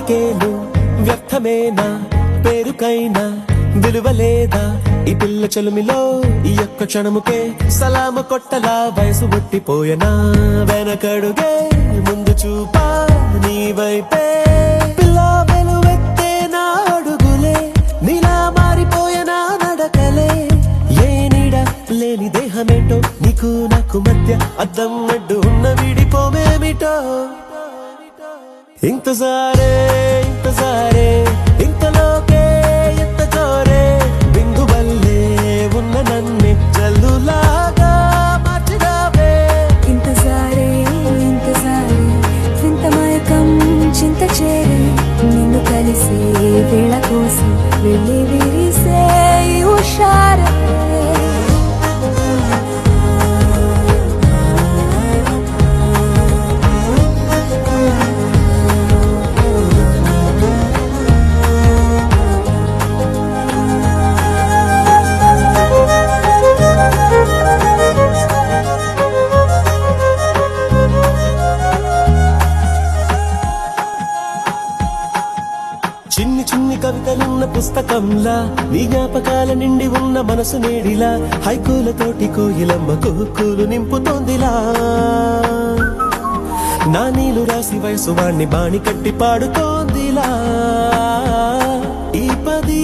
నాచికేలు వ్యర్థమేనా పేరుకైనా విలువలేదా ఈ పిల్ల చెలుమిలో ఈ యొక్క క్షణముకే సలాము కొట్టలా వయసు పుట్టిపోయనా వెనకడుగే ముందు చూపా నీ వైపే పిల్ల వెలువెత్తే నా అడుగులే నీలా మారిపోయనా నడకలే ఏ నీడ లేని దేహమేంటో నీకు నాకు మధ్య అద్దం అడ్డు ఉన్న విడిపోమేమిటో ఇంతజారే ఇంతజారే ఇంతలోకే ఎంత జోరే బిందు వల్లే ఉన్న నన్నే జల్లులాగా మార్చిరావే ఇంతజారే ఇంతజారే వింత మైకం చింత చేరే నిన్ను కలిసే వేళ కోసం వెళ్ళి విరిసే ఈ హుషారే చిన్ని చిన్ని కవితలున్న పుస్తకంలా నీ జ్ఞాపకాల నిండి ఉన్న మనసు నేడిలా హైకూలతోటి కోయిలమ్మ కుహుక్కులు నింపుతోందిలా నా నీలు రాసి వయసు వాణ్ణి బాణి కట్టి పాడుతోందిలా ఈ పది